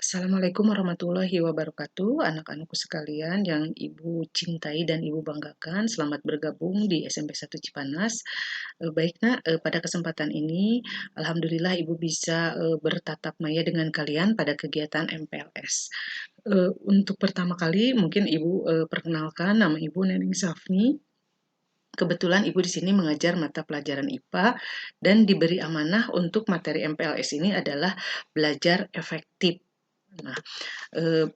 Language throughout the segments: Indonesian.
Assalamualaikum warahmatullahi wabarakatuh, anak-anakku sekalian yang Ibu cintai dan Ibu banggakan. Selamat bergabung di SMP 1 Cipanas. Baik Nak, pada kesempatan ini alhamdulillah Ibu bisa, bertatap maya dengan kalian pada kegiatan MPLS. Untuk pertama kali mungkin Ibu, perkenalkan, nama Ibu Neneng Safni. Kebetulan Ibu di sini mengajar mata pelajaran IPA dan diberi amanah untuk materi MPLS ini adalah belajar efektif. Nah,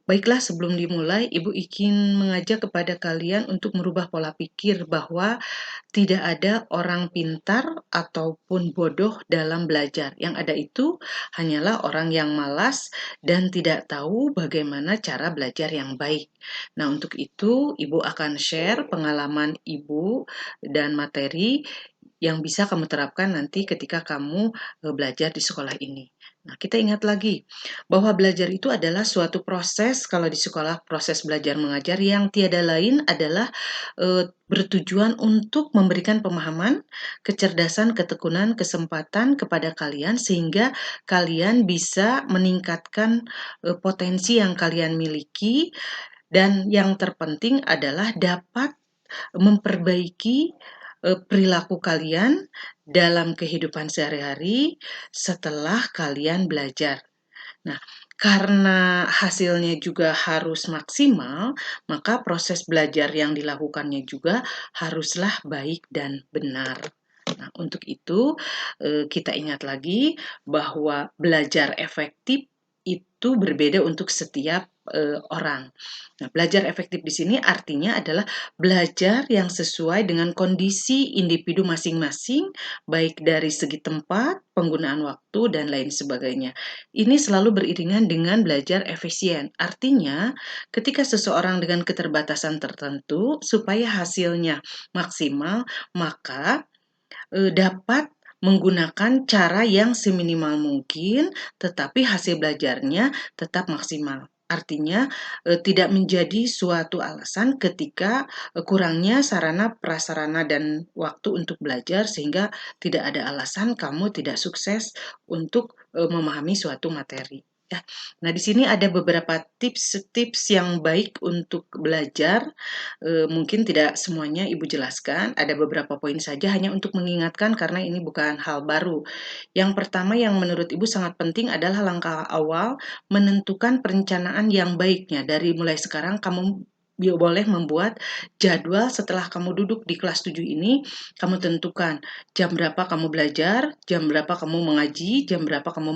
baiklah, sebelum dimulai, Ibu ingin mengajak kepada kalian untuk merubah pola pikir bahwa tidak ada orang pintar ataupun bodoh dalam belajar. Yang ada itu hanyalah orang yang malas dan tidak tahu bagaimana cara belajar yang baik. Nah, untuk itu Ibu akan share pengalaman Ibu dan materi yang bisa kamu terapkan nanti ketika kamu belajar di sekolah ini. Nah, kita ingat lagi bahwa belajar itu adalah suatu proses, kalau di sekolah proses belajar mengajar yang tiada lain adalah bertujuan untuk memberikan pemahaman, kecerdasan, ketekunan, kesempatan kepada kalian sehingga kalian bisa meningkatkan potensi yang kalian miliki, dan yang terpenting adalah dapat memperbaiki perilaku kalian dalam kehidupan sehari-hari setelah kalian belajar. Nah, karena hasilnya juga harus maksimal, maka proses belajar yang dilakukannya juga haruslah baik dan benar. Nah, untuk itu kita ingat lagi bahwa belajar efektif itu berbeda untuk setiap orang. Nah, belajar efektif di sini artinya adalah belajar yang sesuai dengan kondisi individu masing-masing, baik dari segi tempat, penggunaan waktu, dan lain sebagainya. Ini selalu beriringan dengan belajar efisien. Artinya, ketika seseorang dengan keterbatasan tertentu, supaya hasilnya maksimal, maka dapat menggunakan cara yang seminimal mungkin, tetapi hasil belajarnya tetap maksimal. Artinya, tidak menjadi suatu alasan ketika kurangnya sarana, prasarana, dan waktu untuk belajar, sehingga tidak ada alasan kamu tidak sukses untuk memahami suatu materi. Ya. Nah, di sini ada beberapa tips-tips yang baik untuk belajar. Mungkin tidak semuanya Ibu jelaskan, ada beberapa poin saja hanya untuk mengingatkan karena ini bukan hal baru. Yang pertama yang menurut Ibu sangat penting adalah langkah awal menentukan perencanaan yang baiknya. Dari mulai sekarang kamu boleh membuat jadwal setelah kamu duduk di kelas 7 ini, kamu tentukan jam berapa kamu belajar, jam berapa kamu mengaji, jam berapa kamu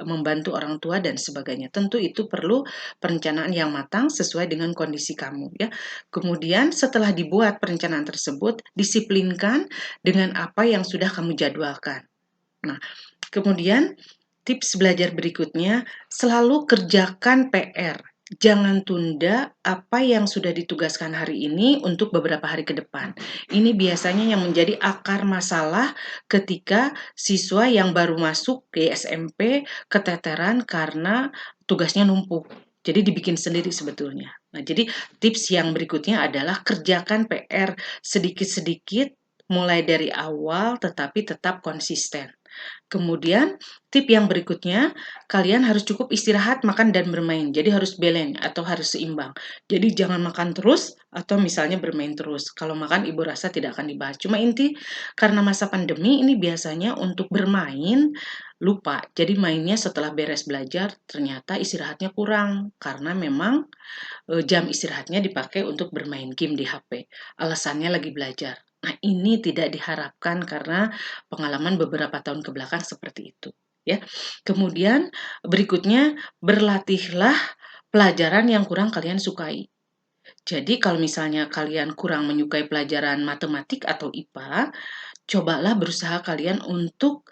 membantu orang tua, dan sebagainya. Tentu itu perlu perencanaan yang matang sesuai dengan kondisi kamu, ya. Kemudian setelah dibuat perencanaan tersebut, disiplinkan dengan apa yang sudah kamu jadwalkan. Nah, kemudian tips belajar berikutnya, selalu kerjakan PR. Jangan tunda apa yang sudah ditugaskan hari ini untuk beberapa hari ke depan. Ini biasanya yang menjadi akar masalah ketika siswa yang baru masuk ke SMP keteteran karena tugasnya numpuk. Jadi dibikin sendiri sebetulnya. Nah, jadi tips yang berikutnya adalah kerjakan PR sedikit-sedikit mulai dari awal tetapi tetap konsisten. Kemudian tip yang berikutnya, kalian harus cukup istirahat, makan, dan bermain. Jadi harus balance atau harus seimbang. Jadi jangan makan terus atau misalnya bermain terus. Kalau makan Ibu rasa tidak akan dibahas. Cuma inti karena masa pandemi ini biasanya untuk bermain lupa. Jadi mainnya setelah beres belajar ternyata istirahatnya kurang karena memang jam istirahatnya dipakai untuk bermain game di HP. Alasannya lagi belajar. Nah, ini tidak diharapkan karena pengalaman beberapa tahun kebelakang seperti itu, ya. Kemudian berikutnya, berlatihlah pelajaran yang kurang kalian sukai. Jadi kalau misalnya kalian kurang menyukai pelajaran matematik atau IPA, cobalah berusaha kalian untuk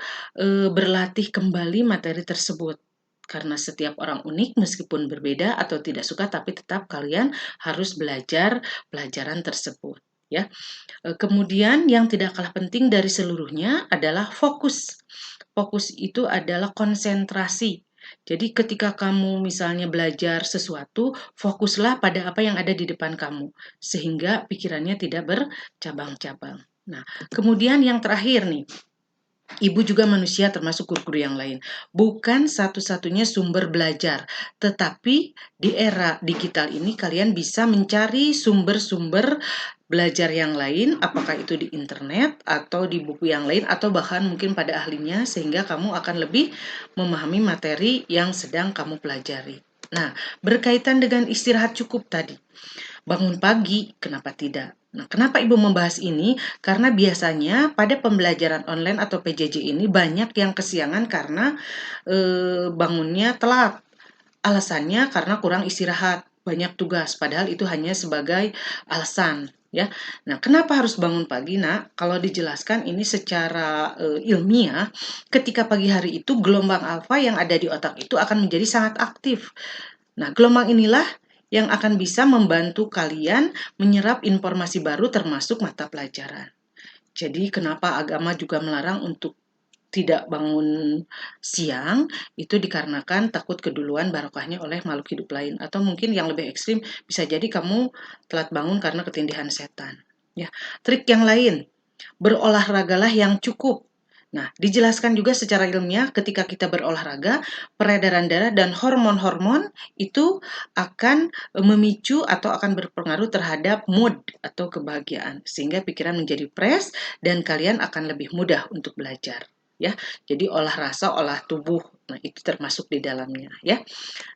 berlatih kembali materi tersebut. Karena setiap orang unik meskipun berbeda atau tidak suka, tapi tetap kalian harus belajar pelajaran tersebut, ya. Kemudian yang tidak kalah penting dari seluruhnya adalah fokus. Fokus itu adalah konsentrasi. Jadi ketika kamu misalnya belajar sesuatu, fokuslah pada apa yang ada di depan kamu, sehingga pikirannya tidak bercabang-cabang. Nah, kemudian yang terakhir nih, Ibu juga manusia termasuk guru-guru yang lain. Bukan satu-satunya sumber belajar, tetapi di era digital ini kalian bisa mencari sumber-sumber belajar yang lain, apakah itu di internet atau di buku yang lain atau bahkan mungkin pada ahlinya sehingga kamu akan lebih memahami materi yang sedang kamu pelajari. Nah, berkaitan dengan istirahat cukup tadi. Bangun pagi, kenapa tidak? Nah, kenapa Ibu membahas ini? Karena biasanya pada pembelajaran online atau PJJ ini banyak yang kesiangan karena bangunnya telat. Alasannya karena kurang istirahat, banyak tugas, padahal itu hanya sebagai alasan. Ya, nah kenapa harus bangun pagi, Nak? Kalau dijelaskan ini secara ilmiah, ketika pagi hari itu gelombang alfa yang ada di otak itu akan menjadi sangat aktif. Nah, gelombang inilah yang akan bisa membantu kalian menyerap informasi baru termasuk mata pelajaran. Jadi kenapa agama juga melarang untuk tidak bangun siang itu dikarenakan takut keduluan barokahnya oleh makhluk hidup lain atau mungkin yang lebih ekstrim bisa jadi kamu telat bangun karena ketindihan setan. Ya, trik yang lain, berolahragalah yang cukup. Nah, dijelaskan juga secara ilmiah ketika kita berolahraga, peredaran darah dan hormon-hormon itu akan memicu atau akan berpengaruh terhadap mood atau kebahagiaan sehingga pikiran menjadi fresh dan kalian akan lebih mudah untuk belajar ya. Jadi olah rasa, olah tubuh. Nah, itu termasuk di dalamnya ya.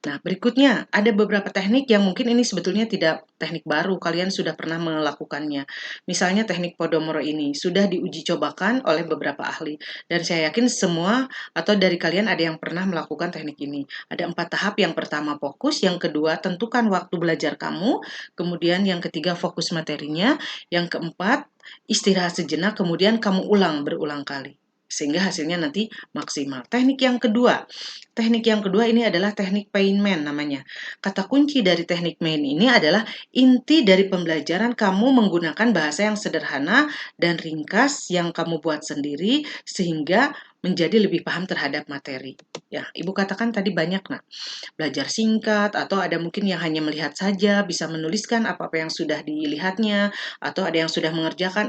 Nah, berikutnya ada beberapa teknik yang mungkin ini sebetulnya tidak teknik baru, kalian sudah pernah melakukannya. Misalnya teknik Pomodoro ini sudah diuji cobakan oleh beberapa ahli dan saya yakin semua atau dari kalian ada yang pernah melakukan teknik ini. Ada 4 tahap, yang pertama fokus, yang kedua tentukan waktu belajar kamu, kemudian yang ketiga fokus materinya, yang keempat istirahat sejenak, kemudian kamu ulang berulang kali sehingga hasilnya nanti maksimal. Teknik yang kedua ini adalah teknik Feynman namanya. Kata kunci dari teknik Feynman ini adalah inti dari pembelajaran kamu menggunakan bahasa yang sederhana dan ringkas yang kamu buat sendiri sehingga menjadi lebih paham terhadap materi. Ya, Ibu katakan tadi banyak, nah, belajar singkat atau ada mungkin yang hanya melihat saja, bisa menuliskan apa-apa yang sudah dilihatnya atau ada yang sudah mengerjakan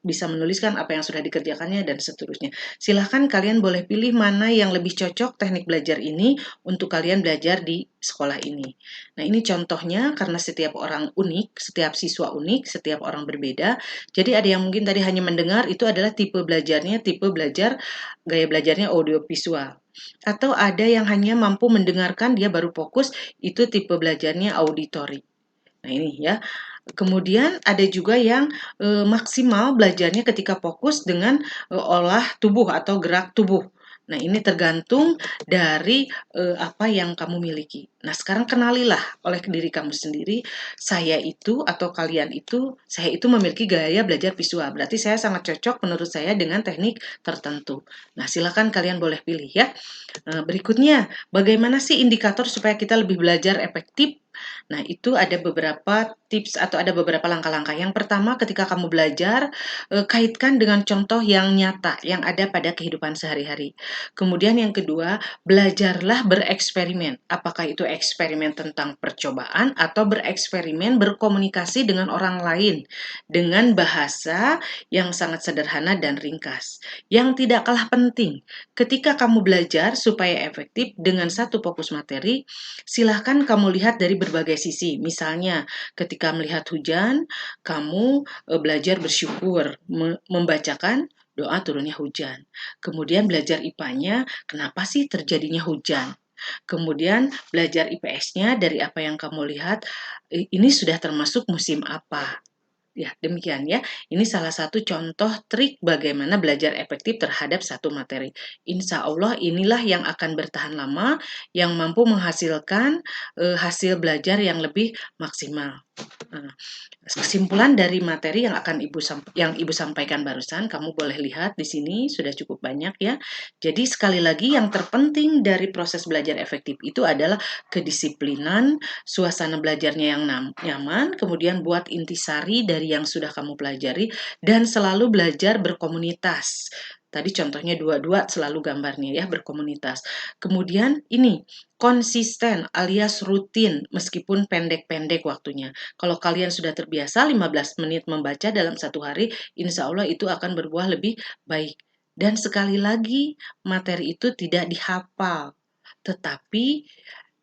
bisa menuliskan apa yang sudah dikerjakannya dan seterusnya. Silahkan kalian boleh pilih mana yang lebih cocok teknik belajar ini untuk kalian belajar di sekolah ini. Nah, ini contohnya karena setiap orang unik, setiap siswa unik, setiap orang berbeda. Jadi ada yang mungkin tadi hanya mendengar, itu adalah tipe belajarnya, tipe belajar gaya belajarnya audio visual. Atau ada yang hanya mampu mendengarkan, dia baru fokus, itu tipe belajarnya auditory. Nah, ini ya. Kemudian ada juga yang maksimal belajarnya ketika fokus dengan olah tubuh atau gerak tubuh. Nah, ini tergantung dari apa yang kamu miliki. Nah, sekarang kenalilah oleh diri kamu sendiri, saya itu memiliki gaya belajar visual. Berarti saya sangat cocok menurut saya dengan teknik tertentu. Nah, silakan kalian boleh pilih ya. Berikutnya, bagaimana sih indikator supaya kita lebih belajar efektif? Nah, itu ada beberapa tips atau ada beberapa langkah-langkah. Yang pertama, ketika kamu belajar, kaitkan dengan contoh yang nyata yang ada pada kehidupan sehari-hari. Kemudian yang kedua, belajarlah bereksperimen. Apakah itu eksperimen tentang percobaan atau bereksperimen berkomunikasi dengan orang lain dengan bahasa yang sangat sederhana dan ringkas. Yang tidak kalah penting, ketika kamu belajar supaya efektif dengan satu fokus materi, silahkan kamu lihat dari berbagai sisi. Misalnya, ketika melihat hujan, kamu belajar bersyukur, membacakan doa turunnya hujan. Kemudian belajar IPA-nya, kenapa sih terjadinya hujan? Kemudian belajar IPS-nya dari apa yang kamu lihat, ini sudah termasuk musim apa? Ya, demikian ya. Ini salah satu contoh trik bagaimana belajar efektif terhadap satu materi. Insya Allah inilah yang akan bertahan lama, yang mampu menghasilkan hasil belajar yang lebih maksimal. Nah, kesimpulan dari materi yang Ibu sampaikan barusan, kamu boleh lihat di sini sudah cukup banyak ya. Jadi sekali lagi yang terpenting dari proses belajar efektif itu adalah kedisiplinan, suasana belajarnya yang nyaman, kemudian buat intisari dari yang sudah kamu pelajari dan selalu belajar berkomunitas. Tadi contohnya dua-dua selalu gambarnya ya, berkomunitas. Kemudian ini konsisten alias rutin meskipun pendek-pendek waktunya. Kalau kalian sudah terbiasa 15 menit membaca dalam satu hari, insya Allah itu akan berbuah lebih baik. Dan sekali lagi, materi itu tidak dihafal, tetapi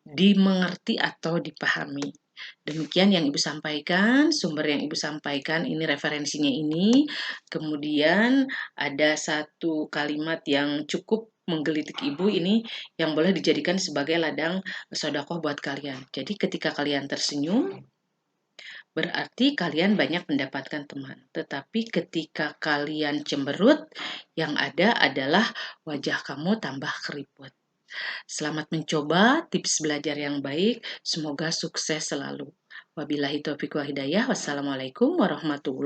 dimengerti atau dipahami. Demikian yang Ibu sampaikan, sumber yang Ibu sampaikan ini referensinya ini. Kemudian ada satu kalimat yang cukup menggelitik Ibu ini yang boleh dijadikan sebagai ladang sedekah buat kalian. Jadi ketika kalian tersenyum, berarti kalian banyak mendapatkan teman. Tetapi ketika kalian cemberut, yang ada adalah wajah kamu tambah keriput. Selamat mencoba tips belajar yang baik. Semoga sukses selalu. Wabillahi taufiq wa hidayah. Wassalamualaikum warahmatullahi